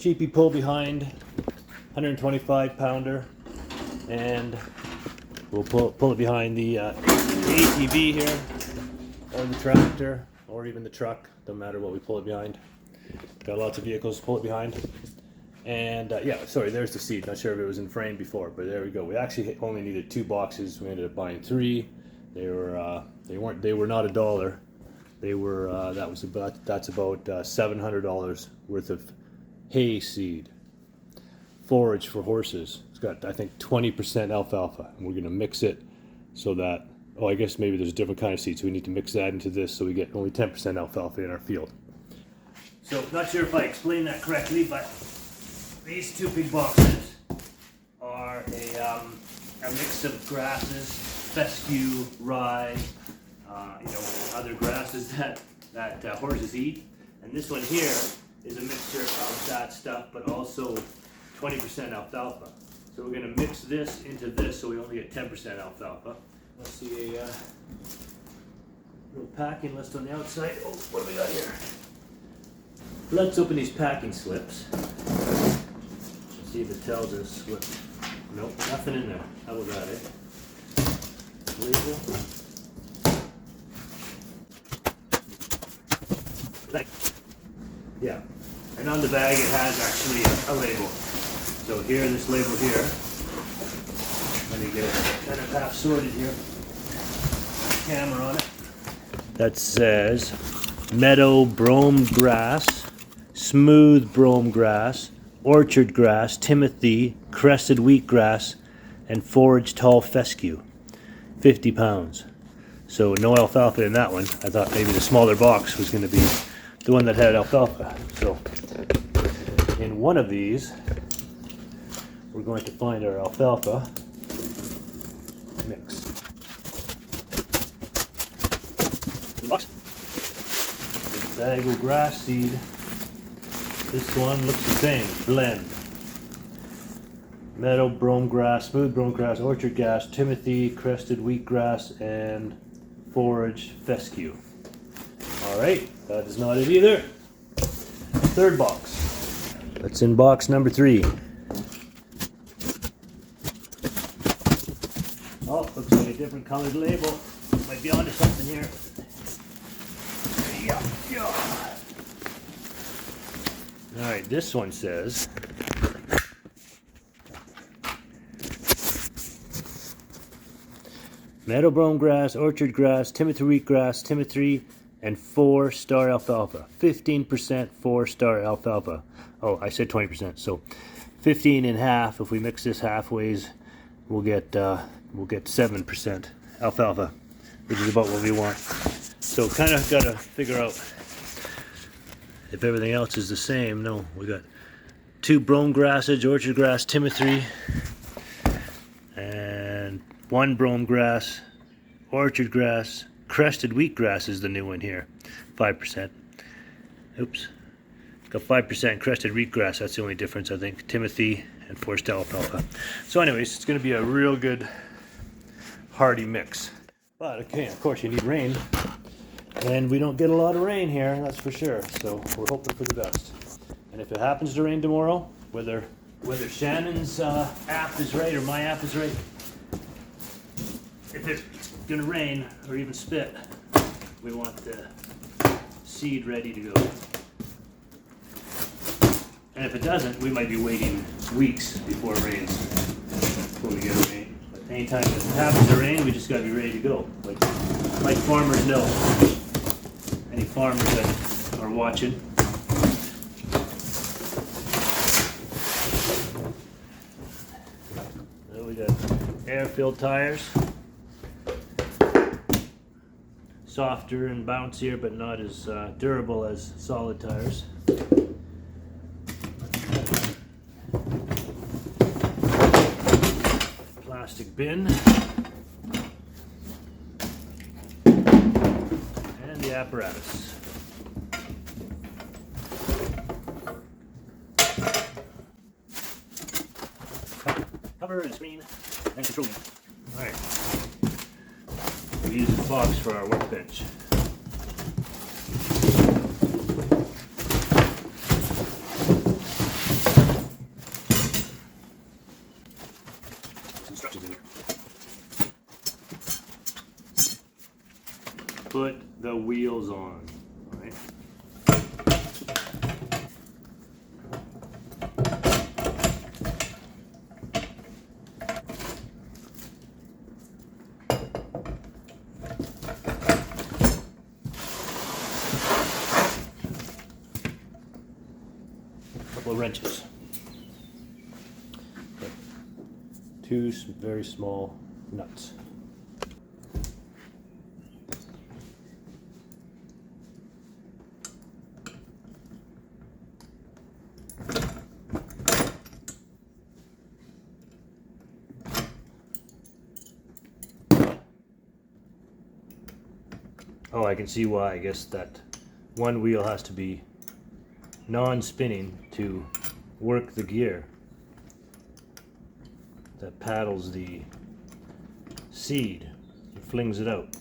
cheapy pull behind, 125 pounder, and we'll pull it behind the ATV here, or the tractor, or even the truck. Don't matter what we pull it behind. Got lots of vehicles to pull it behind. And yeah, sorry, there's the seed. Not sure if it was in frame before, but there we go. We actually only needed 2 boxes. We ended up buying 3. They were not $1. They were that's about $700 worth of hay seed, forage for horses. It's got, I think, 20% alfalfa, and we're going to mix it so that, oh, I guess maybe there's a different kind of seed, so we need to mix that into this so we get only 10% alfalfa in our field. So not sure if I explained that correctly, but these 2 big boxes are a mix of grasses, fescue, rye, other grasses that horses eat. And this one here is a mixture of that stuff, but also 20% alfalfa. So we're going to mix this into this so we only get 10% alfalfa. Let's see a little packing list on the outside. Oh, what do we got here? Let's open these packing slips. Let's see if it tells us what. Nope, nothing in there. How about that, eh? Label. Yeah, and on the bag it has actually a label. So here, this label here, let me get it kind of half sorted here, camera on it. That says meadow brome grass, smooth brome grass, orchard grass, timothy, crested wheatgrass, and forage tall fescue. 50 pounds. So no alfalfa in that one. I thought maybe the smaller box was going to be the one that had alfalfa. So in one of these, we're going to find our alfalfa mix. The box. The bag of grass seed. This one looks the same. Blend. Meadow brome grass, smooth brome grass, orchard grass, timothy, crested wheatgrass, and forage fescue. Alright, that is not it either. 3rd box. That's in box number 3. Oh, looks like a different colored label. Might be onto something here. Yeah. Alright, this one says meadow brome grass, orchard grass, timothy wheatgrass, timothy, and 4-star alfalfa. 15% 4-star alfalfa. Oh, I said 20%. So 15 in half. If we mix this halfways, we'll get 7% alfalfa, which is about what we want. So kind of got to figure out if everything else is the same. No, we got 2 brome grasses, orchard grass, timothy, and 1 brome grass, orchard grass, crested wheatgrass is the new one here, 5%. Oops, got 5% crested wheatgrass. That's the only difference, I think. Timothy and 4-star alfalfa. So, anyways, it's going to be a real good, hearty mix. But okay, of course, you need rain, and we don't get a lot of rain here. That's for sure. So we're hoping for the best. And if it happens to rain tomorrow, whether Shannon's app is right or my app is right, if it's going to rain or even spit, we want the seed ready to go. And if it doesn't, we might be waiting weeks before it rains, before we get rain. But anytime it happens to rain, we just got to be ready to go. Like farmers know. Any farmers that are watching. So we got air-filled tires. Softer and bouncier, but not as durable as solid tires. Plastic bin. And the apparatus. Cover and screen and control unit. Alright. We use this box for our workbench. couple of wrenches. Two very small nuts. Oh, I can see why. I guess that one wheel has to be non-spinning to work the gear that paddles the seed and flings it out.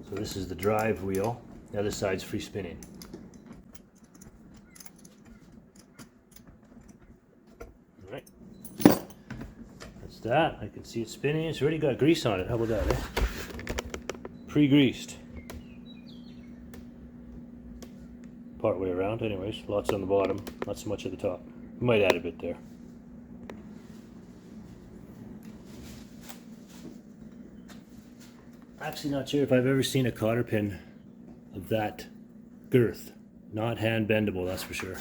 So this is the drive wheel, the other side's free spinning. Alright, that's that. I can see it spinning. It's already got grease on it. How about that, eh? Pre-greased. Part way around anyways. Lots on the bottom, not so much at the top. Might add a bit there. Actually not sure if I've ever seen a cotter pin of that girth. Not hand bendable, that's for sure.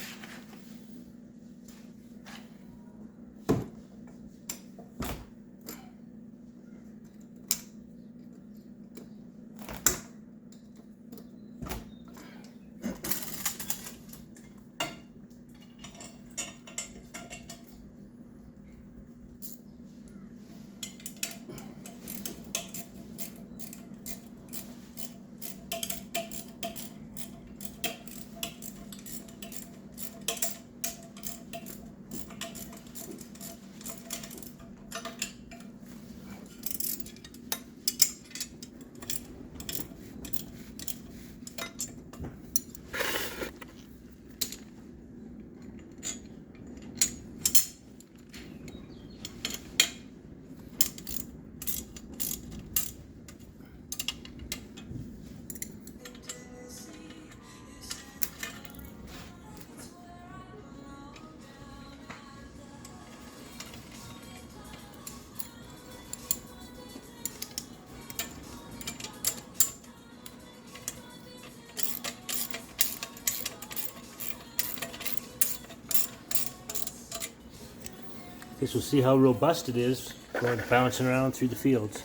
Guess we'll see how robust it is going bouncing around through the fields.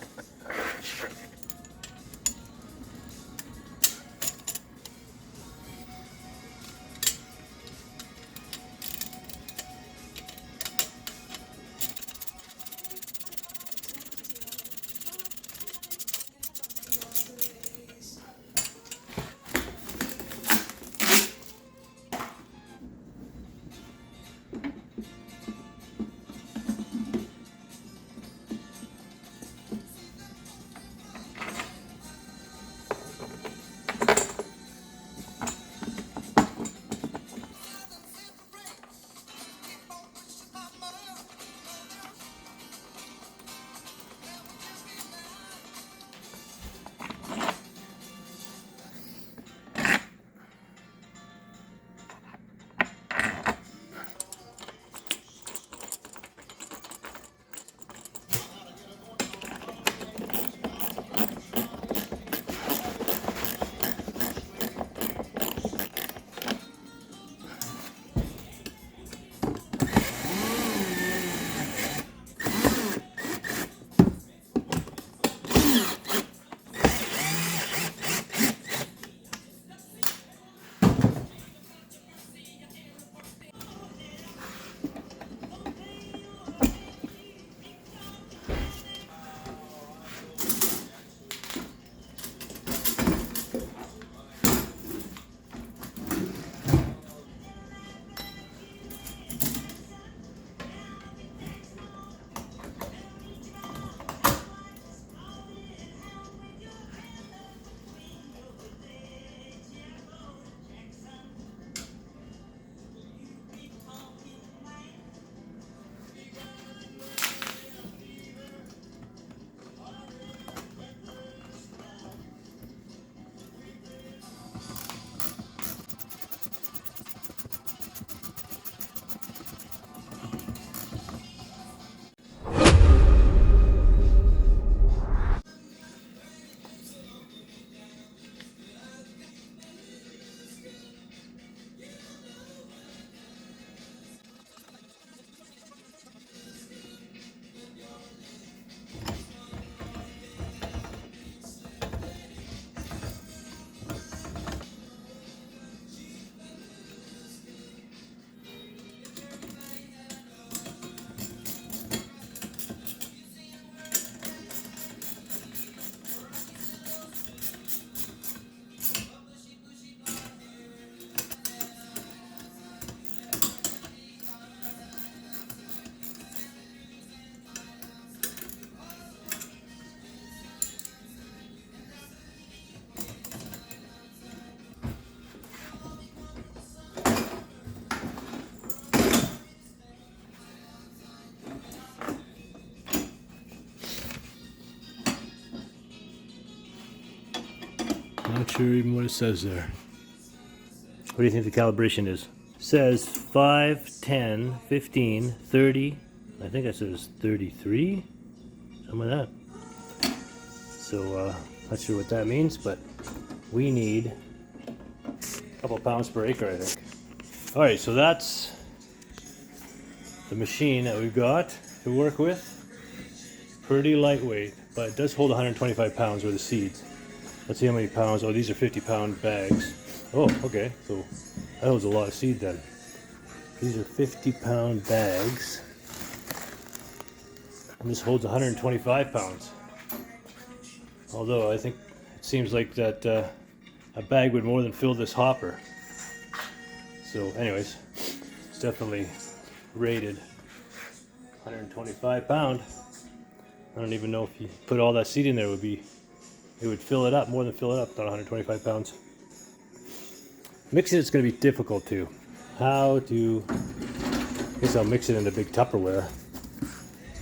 sure even what it says there. What do you think the calibration is? It says 5, 10, 15, 30. I think it says 33. Something like that. So, not sure what that means, but we need a couple pounds per acre, I think. Alright, so that's the machine that we've got to work with. Pretty lightweight, but it does hold 125 pounds worth of seeds. Let's see how many pounds. Oh, these are 50-pound bags. Oh, okay, so that was a lot of seed then. These are 50-pound bags. And this holds 125 pounds. Although I think it seems like that a bag would more than fill this hopper. So anyways, it's definitely rated 125 pound. I don't even know if you put all that seed in there, it would fill it up, more than fill it up, about 125 pounds. Mixing it's going to be difficult too. I guess I'll mix it in a big Tupperware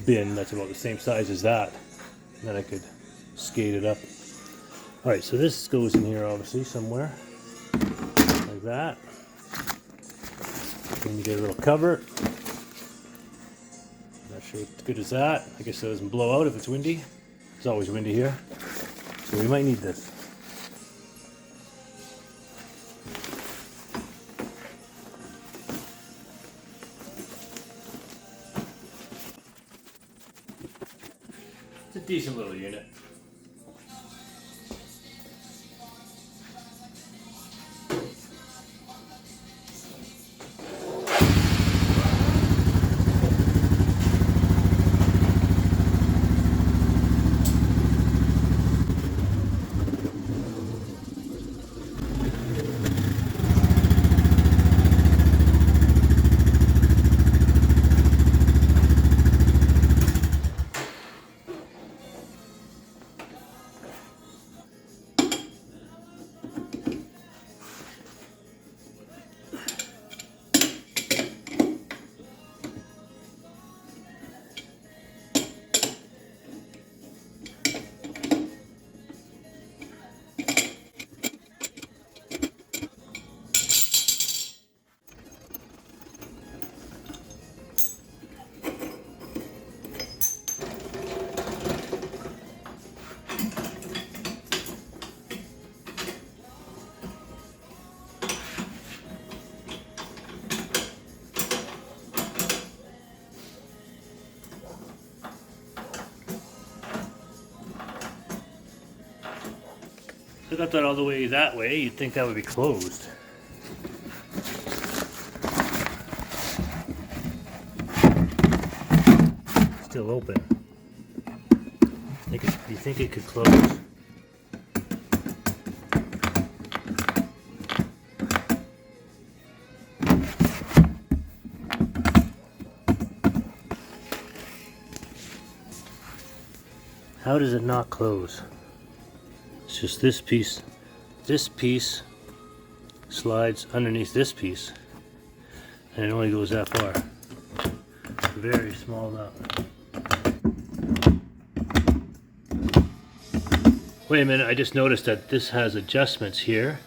bin that's about the same size as that. And then I could skate it up. Alright, so this goes in here obviously somewhere. Like that. Then you get a little cover. Not sure what good is that. I guess it doesn't blow out if it's windy. It's always windy here. So we might need this. It's a decent little unit. I got that all the way that way, you'd think that would be closed. Still open. You think it could close? How does it not close? It's just this piece slides underneath this piece, and it only goes that far. Very small amount. Wait a minute, I just noticed that this has adjustments here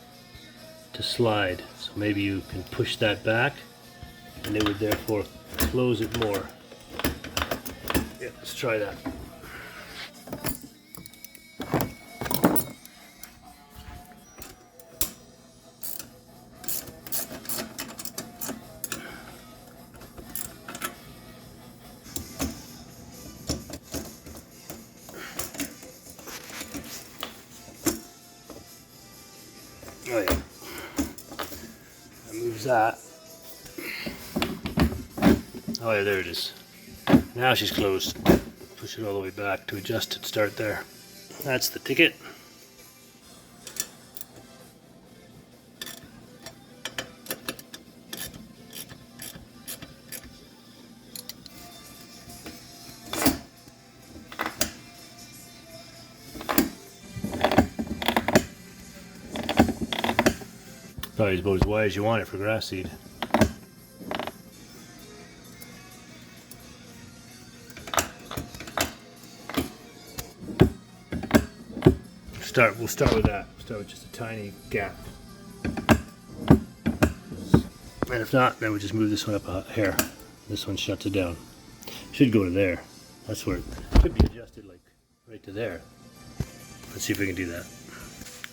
to slide. So maybe you can push that back, and it would therefore close it more. Yeah, let's try that. Oh yeah, that moves that. Oh yeah, there it is. Now she's closed. Push it all the way back to adjust it, start there. That's the ticket. Probably about as wide as you want it for grass seed. We'll start with that. Start with just a tiny gap. And if not, then we'll just move this one up a hair. This one shuts it down. Should go to there. That's where it could be adjusted, like right to there. Let's see if we can do that.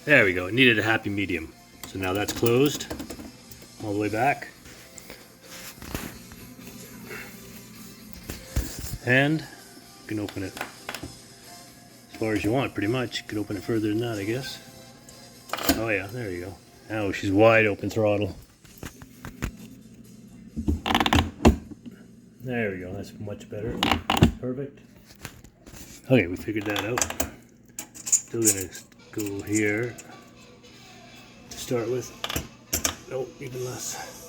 There we go. It needed a happy medium. So now that's closed all the way back. And you can open it as far as you want, pretty much. You can open it further than that, I guess. Oh yeah, there you go. Now she's wide open throttle. There we go, that's much better. Perfect. Okay, we figured that out. Still gonna go here to start with. Oh, even less.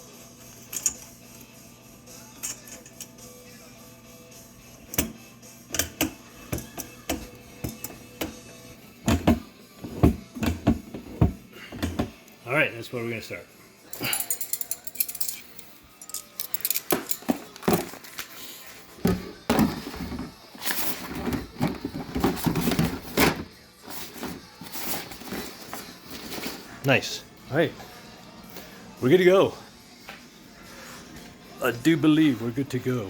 All right, that's where we're gonna start. Nice. All right, we're good to go. I do believe we're good to go.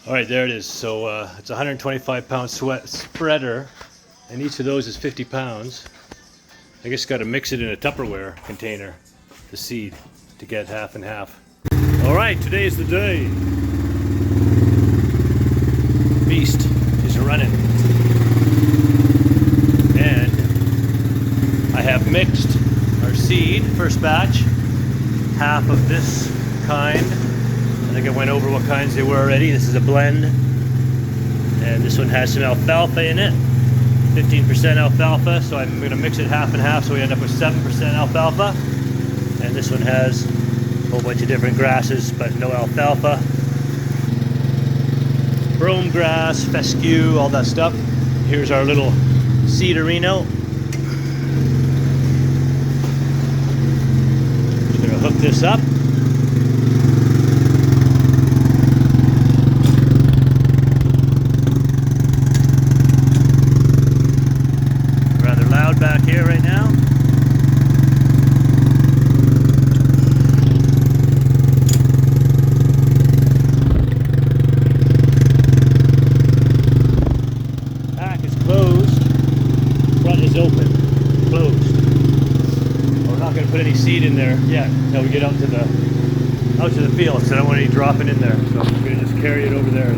All right, there it is. So it's a 125-pound spreader, and each of those is 50 pounds. I guess got to mix it in a Tupperware container, the seed, to get half and half. All right, today is the day. Beast is running. And I have mixed our seed, first batch, half of this kind. I think I went over what kinds they were already. This is a blend. And this one has some alfalfa in it. 15% alfalfa, so I'm going to mix it half and half so we end up with 7% alfalfa. And this one has a whole bunch of different grasses, but no alfalfa. Brome grass, fescue, all that stuff. Here's our little seederino. Just going to hook this up. Back here right now. Back is closed. Front is open. Closed. We're not going to put any seed in there yet until we get out to the field, because I don't want any dropping in there. So I'm going to just carry it over there.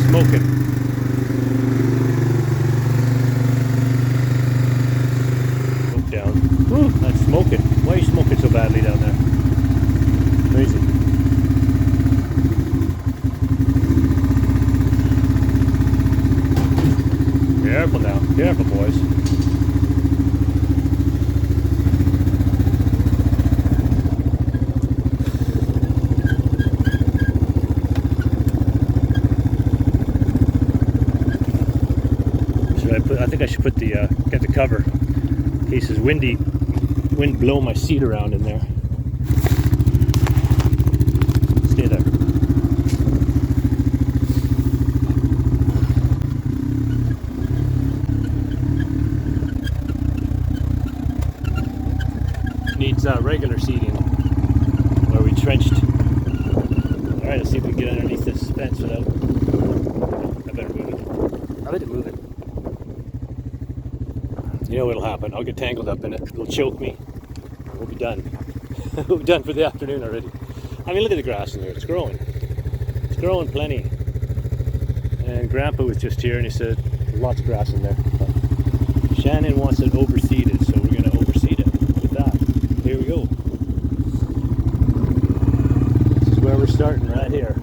Smoking. Look down. Whew, that's smoking. Why are you smoking so badly down there? Crazy. Careful now. Careful, boys. I think I should put the get the cover in case it's windy. Wind blow my seat around in there. Stay there. Needs regular seating where we trenched. All right, let's see if we can get underneath this fence without. I better move it. I let it move it. You know what'll happen. I'll get tangled up in it. It'll choke me. We'll be done. We'll be done for the afternoon already. I mean, look at the grass in there. It's growing. It's growing plenty. And Grandpa was just here and he said, lots of grass in there. But Shannon wants it overseeded, so we're going to overseed it with that. Here we go. This is where we're starting, right here.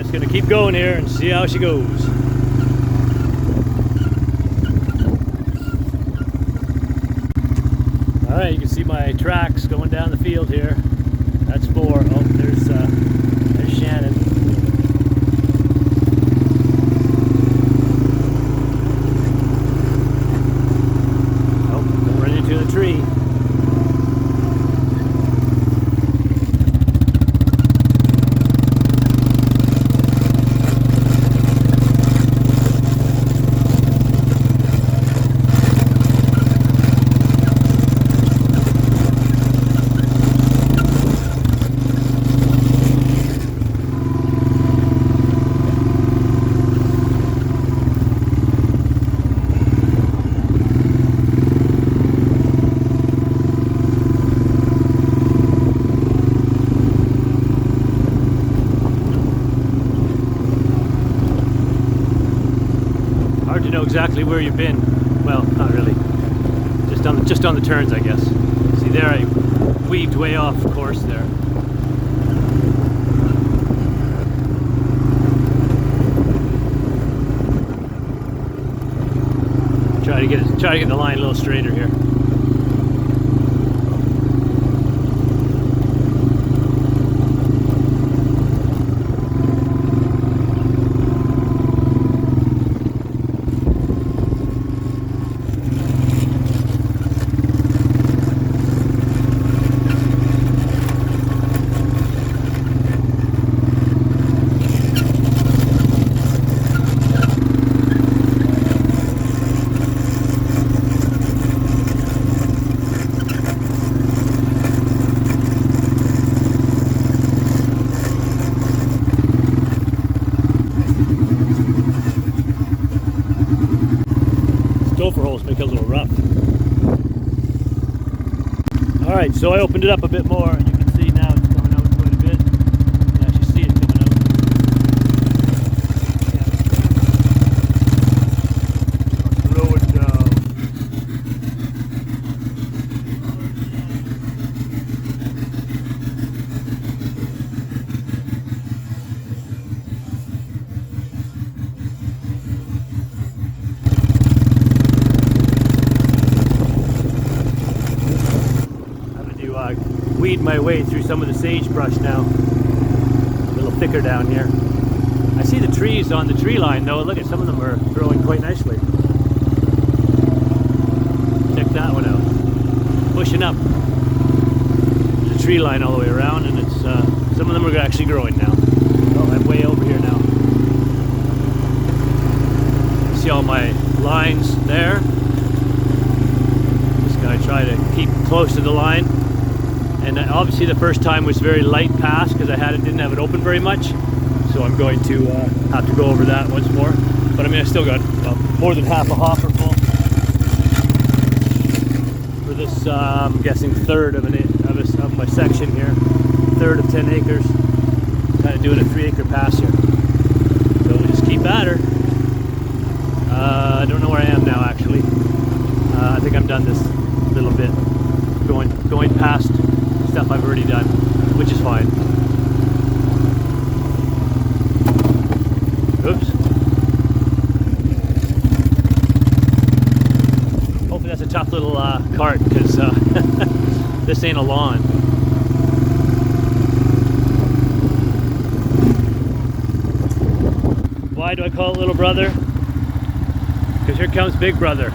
Just gonna keep going here and see how she goes. All right, you can see my tracks going down the field here. That's 4. Oh, there's Shannon. Oh, don't run into the tree. Hard to know exactly where you've been. Well, not really. Just on the turns, I guess. See there, I weaved way off course there. Try to get the line a little straighter here. Gopher holes make it a little rough. Alright, so I opened it up a bit more and you can see now it's coming out quite a bit. You can actually see it coming out. Yeah. Throw it down. Weed my way through some of the sagebrush now. A little thicker down here. I see the trees on the tree line though. Look at some of them are growing quite nicely. Check that one out. Pushing up the tree line all the way around, and it's some of them are actually growing now. Oh, I'm way over here now. See all my lines there. Just gotta try to keep close to the line. And obviously the first time was very light pass because didn't have it open very much. So I'm going to have to go over that once more. But I mean, I still got more than half a hopper full for this. I'm guessing third of my section here. Third of 10 acres. Kind of doing a 3-acre pass here. So we'll just keep at her. I don't know where I am now actually. I think I'm done this little bit. Going past stuff I've already done, which is fine. Oops. Hopefully that's a tough little cart because this ain't a lawn. Why do I call it little brother? Because here comes big brother.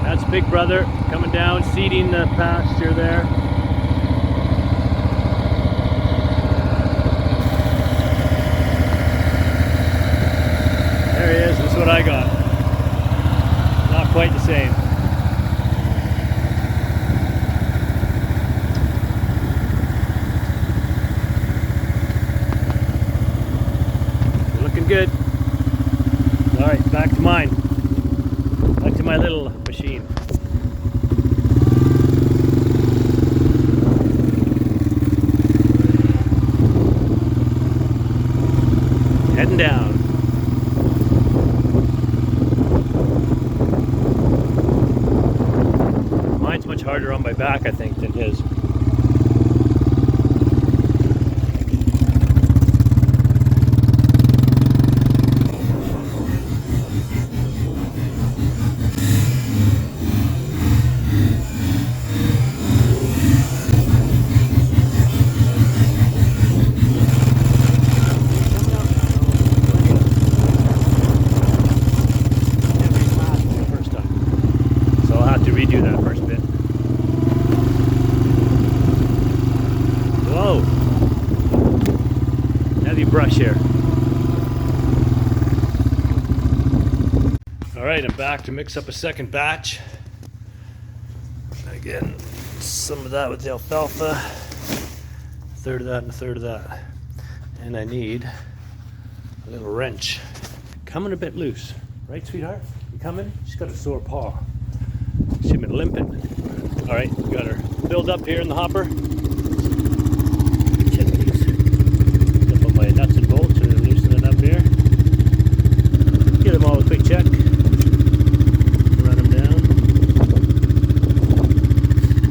That's big brother coming down, seeding the pasture there. There he is, that's what I got. Not quite the same. Looking good. Alright, back to mine. Back to my little machine. Heading down. Mine's much harder on my back, I think, than his. brush here. All right, I'm back to mix up a second batch. Again, some of that with the alfalfa, a third of that and a third of that. And I need a little wrench. Coming a bit loose, right, sweetheart? You coming? She's got a sore paw. She's been limping. All right, we got her filled up here in the hopper. Check these. Flip up my nuts and bolts and loosen it up here. Give them all a quick check. Run them down.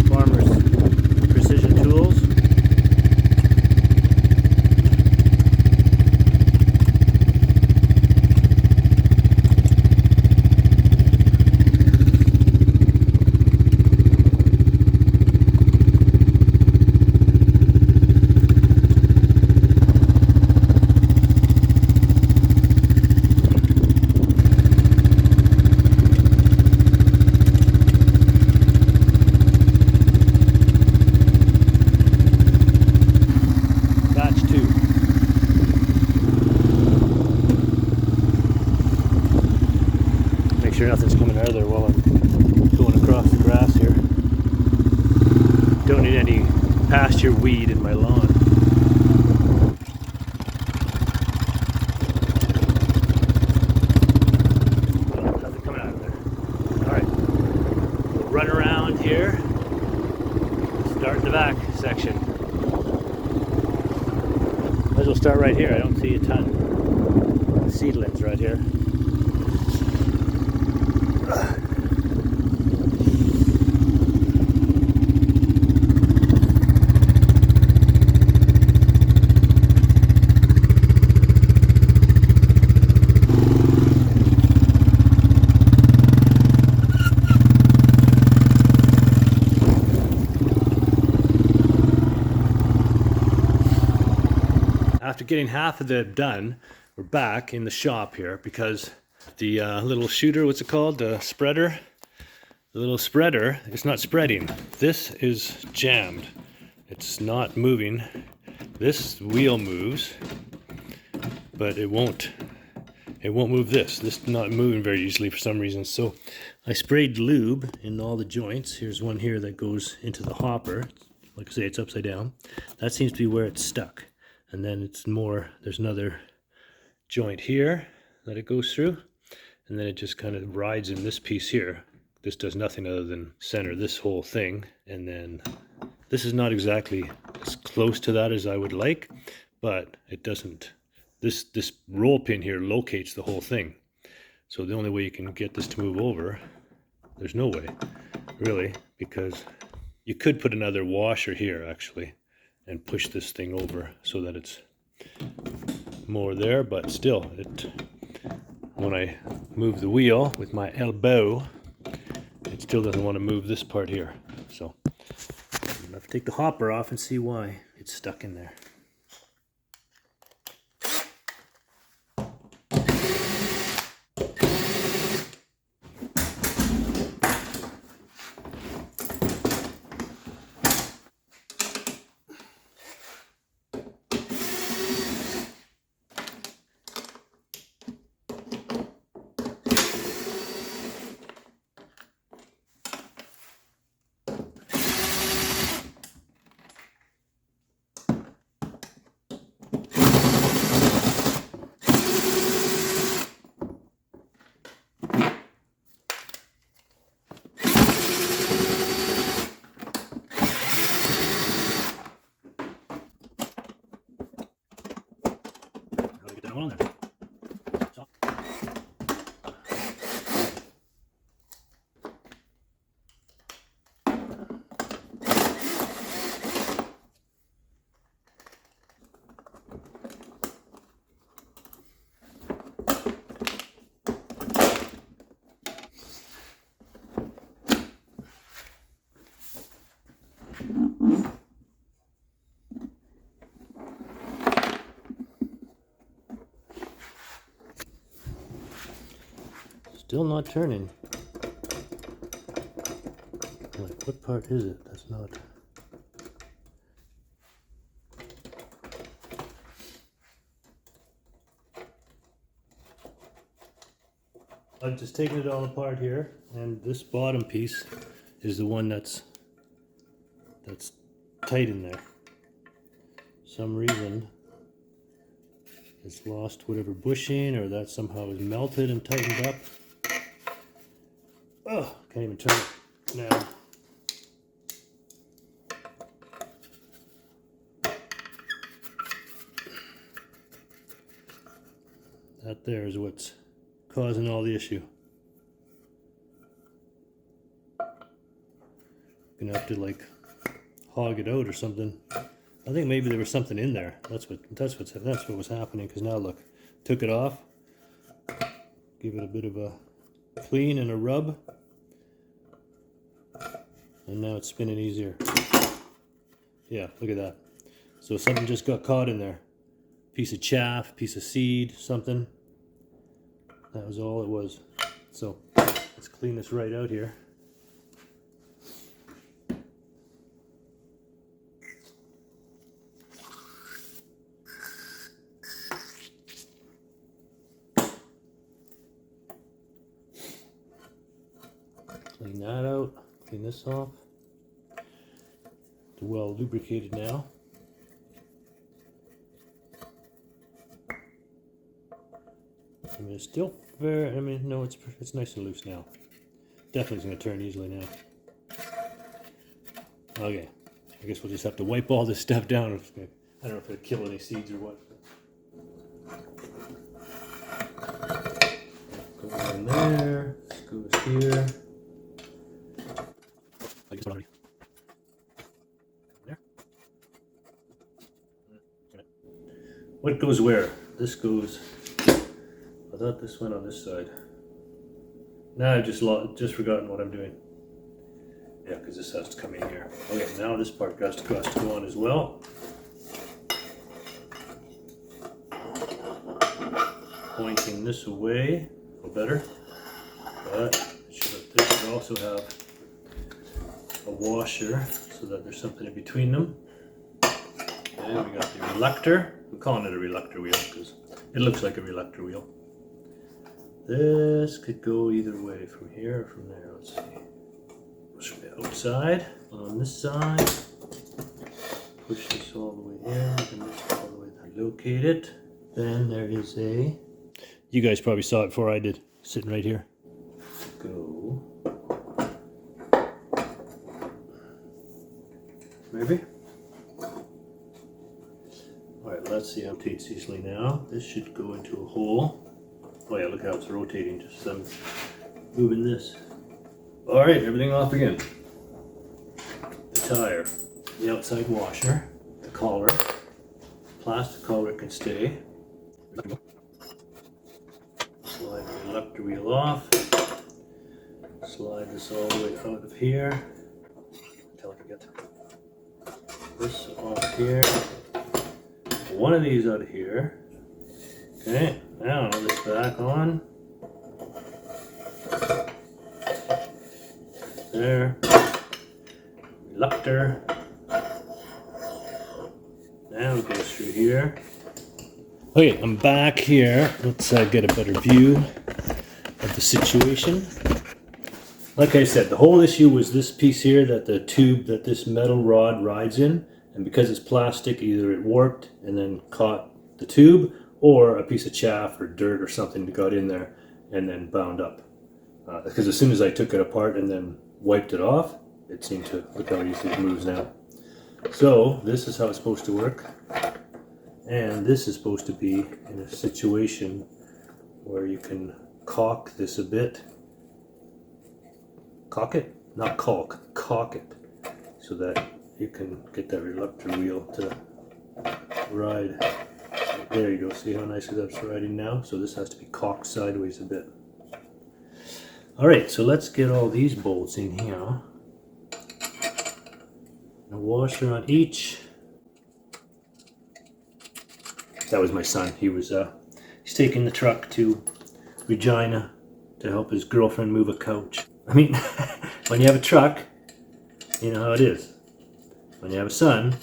Farmer's precision tools. Make sure nothing's coming out of there while I'm going across the grass here. Don't need any pasture weed in my lawn. Nothing coming out of there. Alright, we'll run around here. Start in the back section. Might as well start right here. I don't see a ton of seedlings right here. After getting half of it done, we're back in the shop here because the little shooter, what's it called? The spreader? The little spreader is not spreading. This is jammed. It's not moving. This wheel moves, but it won't move this. This is not moving very easily for some reason. So I sprayed lube in all the joints. Here's one here that goes into the hopper. Like I say, it's upside down. That seems to be where it's stuck. And then it's more, there's another joint here that it goes through. And then it just kind of rides in this piece here. This does nothing other than center this whole thing. And then this is not exactly as close to that as I would like, but it doesn't, this roll pin here locates the whole thing. So the only way you can get this to move over, there's no way, really, because you could put another washer here actually and push this thing over so that it's more there, but still, when I move the wheel with my elbow, it still doesn't want to move this part here. So I'm gonna have to take the hopper off and see why it's stuck in there. On there. So. Still not turning. Like, what part is it that's not? I've just taken it all apart here, and this bottom piece is the one that's tight in there. Some reason it's lost whatever bushing, or that somehow is melted and tightened up. Oh, can't even turn it now. That there is what's causing all the issue. Gonna have to like hog it out or something. I think maybe there was something in there. That's what was happening. Because now look, took it off, give it a bit of a clean and a rub, and now it's spinning easier. Yeah, look at that. So something just got caught in there. Piece of chaff, piece of seed, something. That was all it was. So let's clean this right out here. Clean that out, clean this off. It's well lubricated now. I mean, it's still very, no, it's nice and loose now. Definitely going to turn easily now. Okay, I guess we'll just have to wipe all this stuff down. I don't know if it'll kill any seeds or what. Go in there, this goes here. I guess already. There. What goes where? This goes. I thought this went on this side. Now I've just forgotten what I'm doing. Yeah, because this has to come in here. Okay, now this part has to go on as well. Pointing this away, a little better. But this should also have a washer so that there's something in between them. And we got the reluctor. I'm calling it a reluctor wheel because it looks like a reluctor wheel. This could go either way, from here or from there. Let's see. Push it outside, on this side. Push this all the way in, and this all the way to locate it. Then there is a... You guys probably saw it before I did, sitting right here. Go. Maybe? Alright, let's see how it rotates easily now. This should go into a hole. Oh yeah, look how it's rotating, just moving this. Alright, everything off again. The tire, the outside washer, the collar, plastic collar can stay. Slide the reluctor wheel off. Slide this all the way out of here. Until I can get this off here. One of these out of here. Okay, now this back on. There. Reluctor. Now it goes through here. Okay, I'm back here. Let's get a better view of the situation. Like I said, the whole issue was this piece here, that the tube that this metal rod rides in, and because it's plastic, either it warped and then caught the tube, or a piece of chaff or dirt or something got in there and then bound up. Because as soon as I took it apart and then wiped it off, it seemed to, look how easy it moves now. So this is how it's supposed to work. And this is supposed to be in a situation where you can caulk this a bit. Caulk it? Not caulk, caulk it. So that you can get that reluctor wheel to ride. There you go, see how nicely that's riding now? So this has to be cocked sideways a bit. Alright, so let's get all these bolts in here. A washer on each. That was my son. He's taking the truck to Regina to help his girlfriend move a couch. I mean, when you have a truck, you know how it is. When you have a son,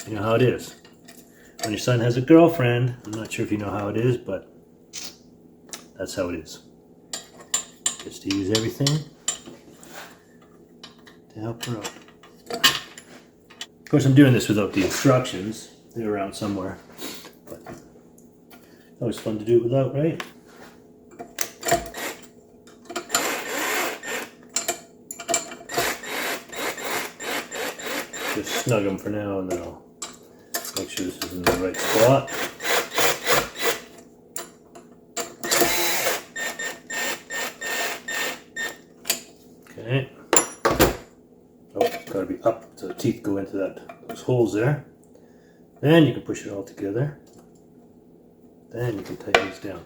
you know how it is. When your son has a girlfriend, I'm not sure if you know how it is, but that's how it is. just to use everything to help her out. Of course, I'm doing this without the instructions. They're around somewhere. But always fun to do it without, right? Just snug them for now, and then I'll make sure this is in the right spot. Okay. Oh, it's got to be up so the teeth go into those holes there. Then you can push it all together. Then you can tighten these down.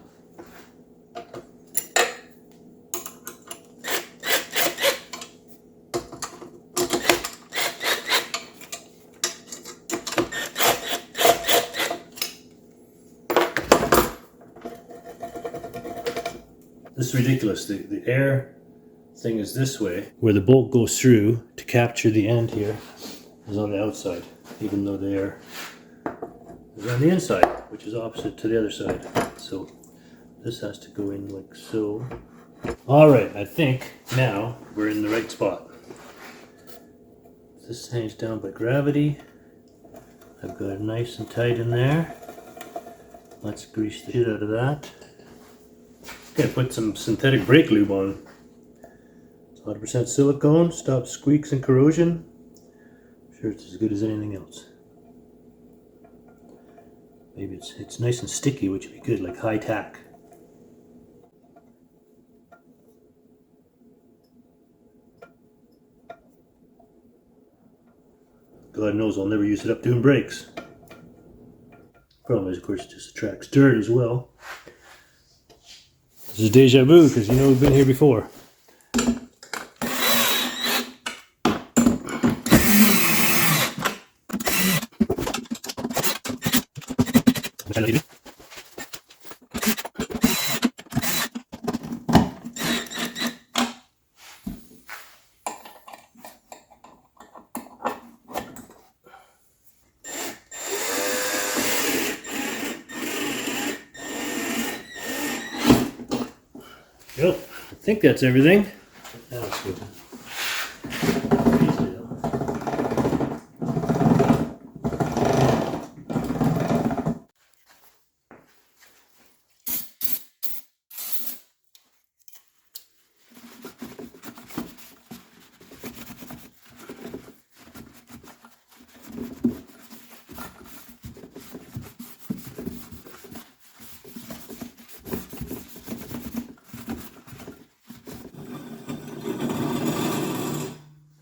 This is ridiculous. The air thing is this way, where the bolt goes through to capture the end here is on the outside, even though the air is on the inside, which is opposite to the other side. So this has to go in like so. Alright, I think now we're in the right spot. This hangs down by gravity. I've got it nice and tight in there. Let's grease the shit out of that. Gonna put some synthetic brake lube on. It's 100% silicone, stops squeaks and corrosion. I'm sure it's as good as anything else. Maybe it's nice and sticky, which would be good, like high tack. God knows I'll never use it up doing brakes. Problem is, of course, it just attracts dirt as well. This is deja vu, because you know we've been here before. Yep, I think that's everything. Now it's good.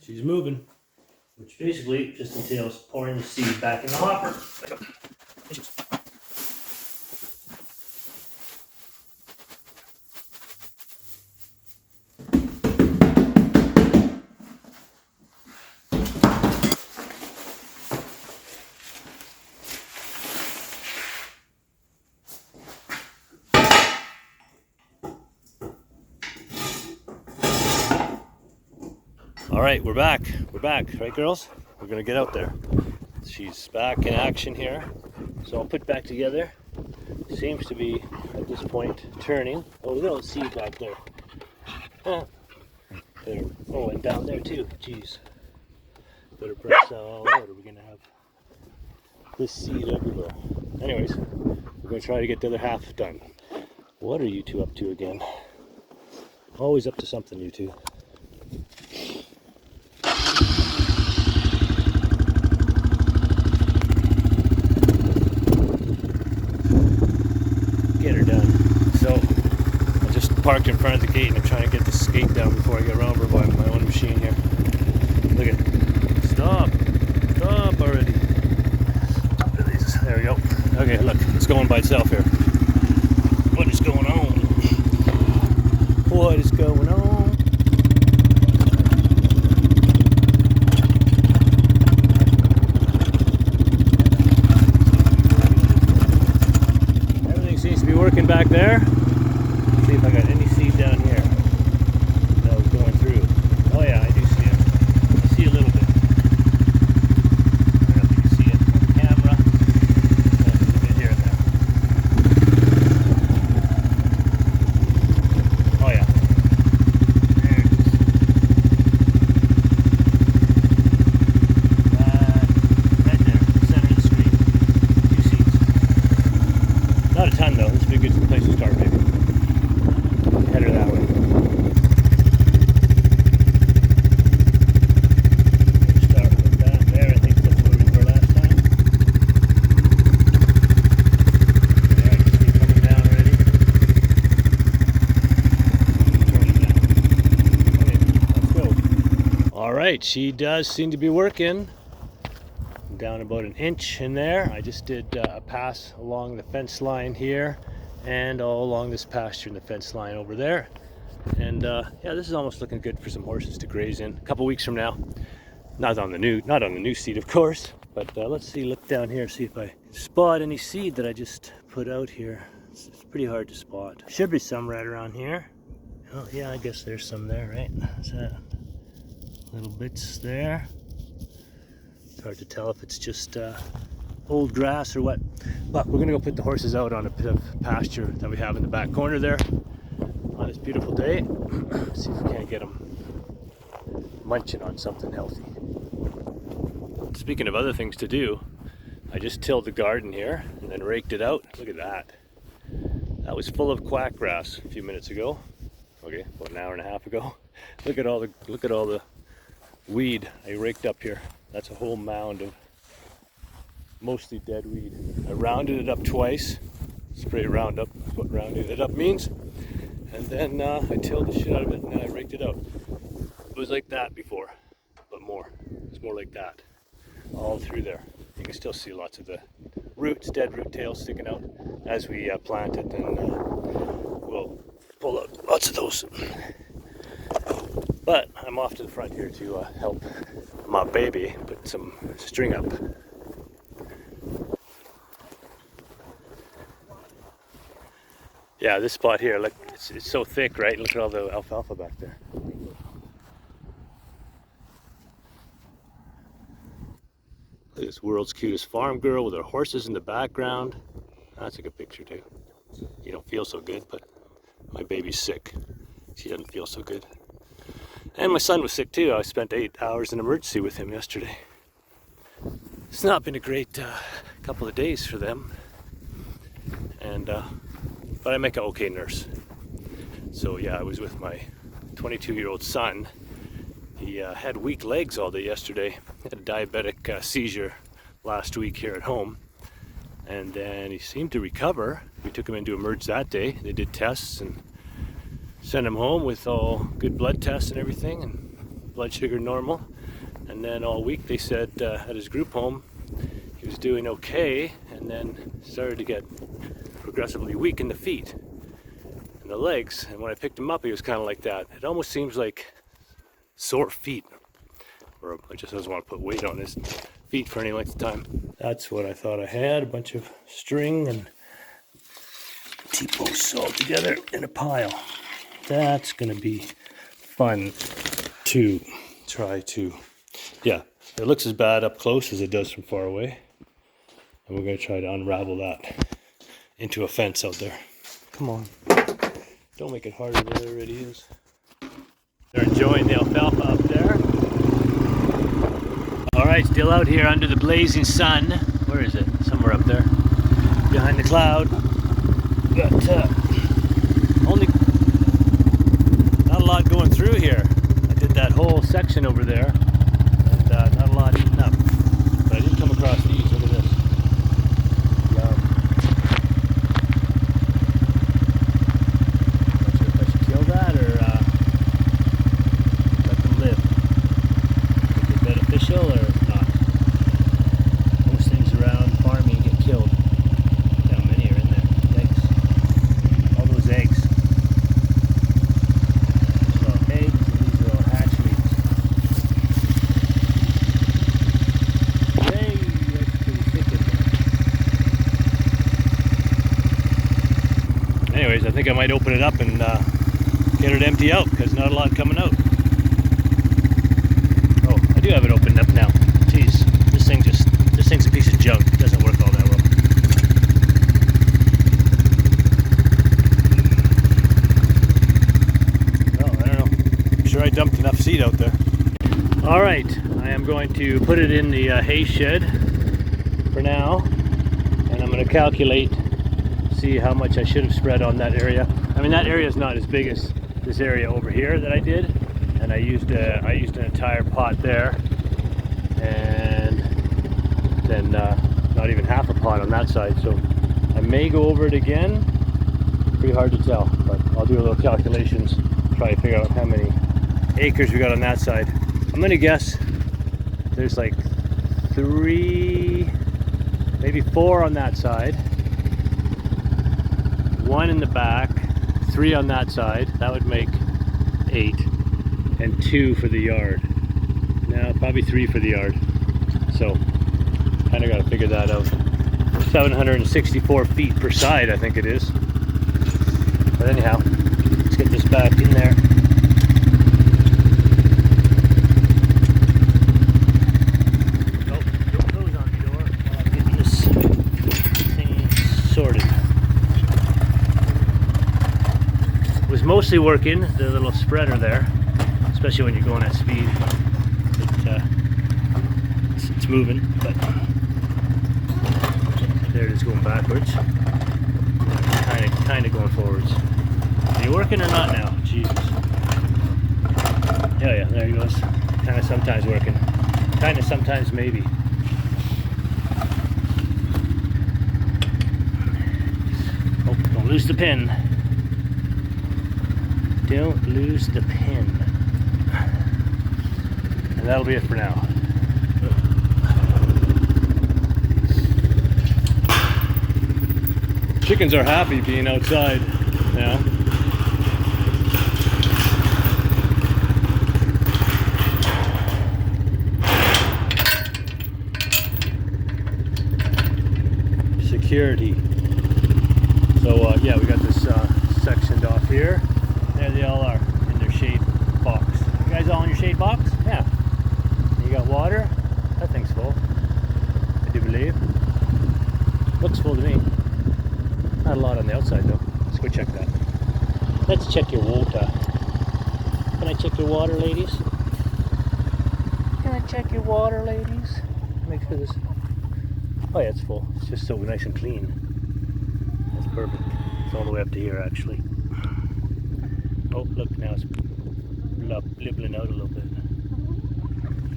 She's moving, which basically just entails pouring the seed back in the hopper. All right, we're back. We're back, right, girls? We're gonna get out there. She's back in action here. So I'll put back together. Seems to be, at this point, turning. Oh, look at all the seed back there. Huh. Better, oh, and down there too. Jeez. Better press that all out, or we're gonna have this seed everywhere. Anyways, we're gonna try to get the other half done. What are you two up to again? Always up to something, you two. Get her done. So I just parked in front of the gate and I'm trying to get the skate down before I get run over by my own machine here. Look at it. Stop already. There we go. Okay, look, it's going by itself here. What is going on? What is going on? Working back there. Let's see if I got any seed down here that was going through. Oh yeah, I do see it. I see a little bit. I don't know if you can see it on the camera. There's a bit here and there. Oh yeah. right, she does seem to be working. I'm down about an inch in there. I just did a pass along the fence line here and all along this pasture in the fence line over there. And yeah, this is almost looking good for some horses to graze in a couple weeks from now. Not on the new seed, of course, but let's see, look down here, see if I spot any seed that I just put out here. It's pretty hard to spot. Should be some right around here. Oh yeah, I guess there's some there, right? Is that little bits there? It's hard to tell if it's just old grass or what. But we're gonna go put the horses out on a bit of pasture that we have in the back corner there on this beautiful day. See if we can't get them munching on something healthy. Speaking of other things to do, I just tilled the garden here and then raked it out. Look at that. That was full of quack grass a few minutes ago. Okay, about an hour and a half ago. Look at all the weed I raked up here. That's a whole mound of mostly dead weed. I rounded it up twice. Spray Roundup, that's what rounding it up means. And then I tilled the shit out of it and then I raked it out. It was like that before, but more. It's more like that. All through there. You can still see lots of the roots, dead root tails sticking out as we plant it, and we'll pull out lots of those. But I'm off to the front here to help my baby put some string up. Yeah, this spot here, look, it's so thick, right? Look at all the alfalfa back there. Look at this world's cutest farm girl with her horses in the background. That's a good picture too. You don't feel so good, but my baby's sick. She doesn't feel so good. And my son was sick too. I spent 8 hours in emergency with him yesterday. It's not been a great couple of days for them. And but I make an okay nurse. So yeah, I was with my 22-year-old son. He had weak legs all day yesterday. He had a diabetic seizure last week here at home. And then he seemed to recover. We took him into Emerge that day. They did tests and sent him home with all good blood tests and everything, and blood sugar normal. And then all week they said at his group home he was doing okay, and then started to get progressively weak in the feet and the legs. And when I picked him up, he was kind of like that. It almost seems like sore feet, or it just doesn't want to put weight on his feet for any length of time. That's what I thought I had, a bunch of string and T-posts all together in a pile. That's gonna be fun to try to, yeah, it looks as bad up close as it does from far away. And we're gonna try to unravel that into a fence out there. Come on, don't make it harder than it already is. They're enjoying the alfalfa up there. All right, still out here under the blazing sun. Where is it? Somewhere up there, behind the cloud. Got only not a lot going through here. I did that whole section over there, and not a lot eaten up. But I didn't come across these. Look at this. Not sure if I should kill that or let them live. Is it beneficial or not? Most things around farming get killed. Look how many are in there. Yikes. All those eggs. These are all eggs and these are all hatchlings. Yay, that's pretty thick in there. Anyways, I think I might open it up and get it empty out, because not a lot coming out. Oh, I do have it opened up now. Jeez, this thing's a piece of junk. It doesn't work all that well. Well, I don't know. I'm sure I dumped enough seed out there. All right, I am going to put it in the hay shed for now, and I'm going to calculate, see how much I should have spread on that area. I mean, that area is not as big as this area over here that I did, and I used an entire pot there, and then not even half a pot on that side. So I may go over it again. Pretty hard to tell, but I'll do a little calculations, try to figure out how many acres we got on that side. I'm gonna guess there's like 3, maybe 4 on that side, 1 in the back, 3 on that side. That would make 8, and 2 for the yard. No, probably 3 for the yard. So kind of got to figure that out. 764 feet per side, I think it is. But anyhow, let's get this back in there. Oh, don't close on the door while I'm getting this thing sorted. It was mostly working, the little spreader there, especially when you're going at speed. It's moving, but there it is going backwards. Kind of going forwards. Are you working or not now? Jesus. Yeah, there he goes. Kind of sometimes working. Kind of sometimes maybe. Oh, don't lose the pin. Don't lose the pin. And that'll be it for now. Chickens are happy being outside now. Security. So yeah, we got this sectioned off here. There they all are in their shade box. You guys all in your shade box? Yeah. You got water? That thing's full, I do believe. Looks full to me. Not a lot on the outside though. Let's go check that. Let's check your water. Can I check your water, ladies? Can I check your water, ladies? Make sure this... Oh yeah, it's full. It's just so nice and clean. That's perfect. It's all the way up to here actually. Oh, look, now it's blibbling out a little bit.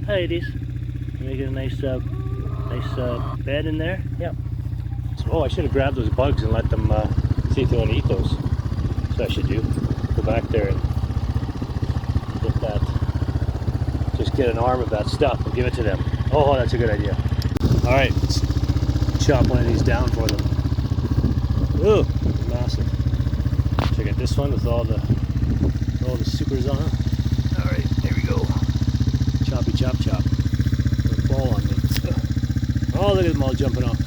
Hi, ladies. Making a nice bed in there. Yep. So, oh, I should have grabbed those bugs and let them see if they want to eat those. That's what I should do. Go back there and get that. Just get an arm of that stuff and give it to them. Oh, that's a good idea. All right, let's chop one of these down for them. Ooh, massive. Check out this one with all the supers on it. All right, there we go. Choppy chop chop. Don't fall on me. Oh, look at them all jumping off.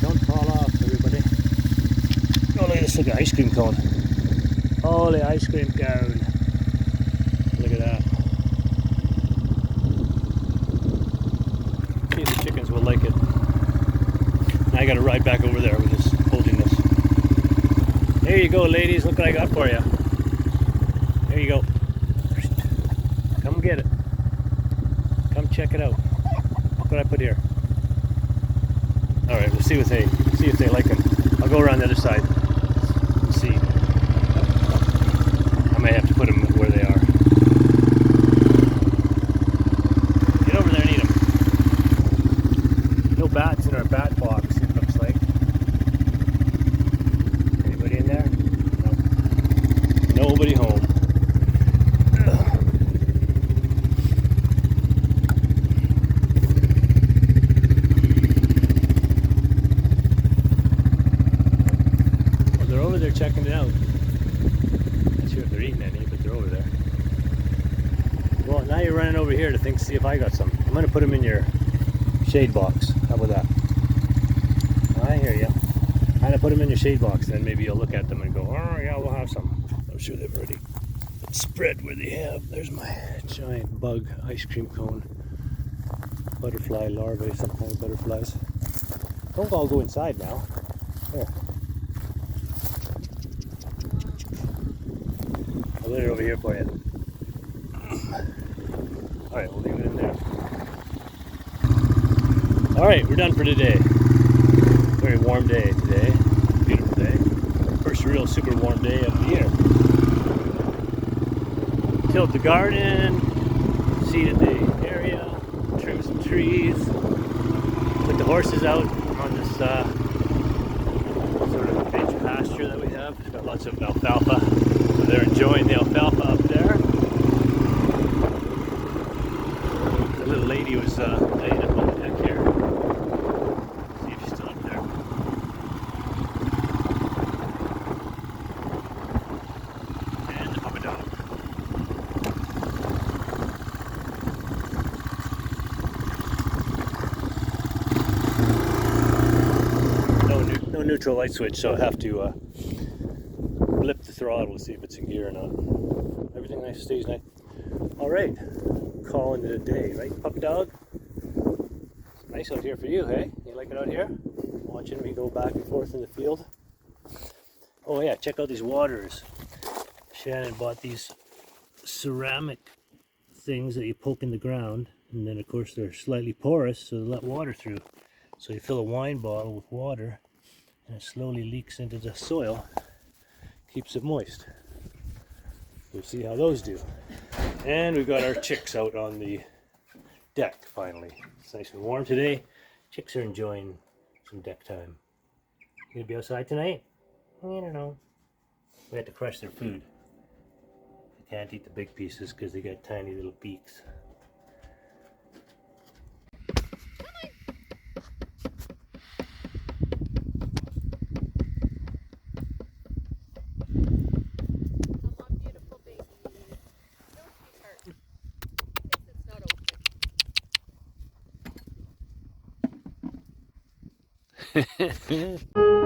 Don't fall off, everybody. Oh, look at this, look at ice cream cone. Holy ice cream cone. Look at that. See if the chickens will like it. Now I gotta ride back over there with this, holding this. There you go, ladies. Look what I got for you. There you go. Come get it. Come check it out. Look what I put here. All right, we'll see if they like them. I'll go around the other side. Let's see. I may have to put them where they are. Get over there and eat them. No bats in our bat box, it looks like. Anybody in there? No. Nobody home. They're checking it out. Not sure if they're eating any, but they're over there. Well, now you're running over here to see if I got some. I'm going to put them in your shade box. How about that? I hear you. I'm going to put them in your shade box, then maybe you'll look at them and go, oh yeah, we'll have some. I'm sure they've already spread where they have. There's my giant bug ice cream cone. Butterfly larvae, some kind of butterflies. Don't all go inside now. There. I'll put it over here for you. Alright, we'll leave it in there. Alright, we're done for today. Very warm day today. Beautiful day. First real super warm day of the year. Tilled the garden, seeded the area, trimmed some trees, put the horses out on this sort of a beach pasture that we have. It's got lots of alfalfa. They're enjoying the alfalfa up there. no neutral light switch, so I have to blip the throttle to see if it's in gear or not. Everything nice, stays nice. All right, calling it a day, right, puppy dog? It's nice out here for you, hey? You like it out here? Watching me go back and forth in the field. Oh yeah, check out these waters. Shannon bought these ceramic things that you poke in the ground, and then of course they're slightly porous, so they let water through. So you fill a wine bottle with water, and it slowly leaks into the soil, keeps it moist. We'll see how those do. And we've got our chicks out on the deck finally. It's nice and warm today. Chicks are enjoying some deck time. You gonna be outside tonight? I don't know. We had to crush their food. They can't eat the big pieces because they got tiny little beaks. Come on, beautiful baby.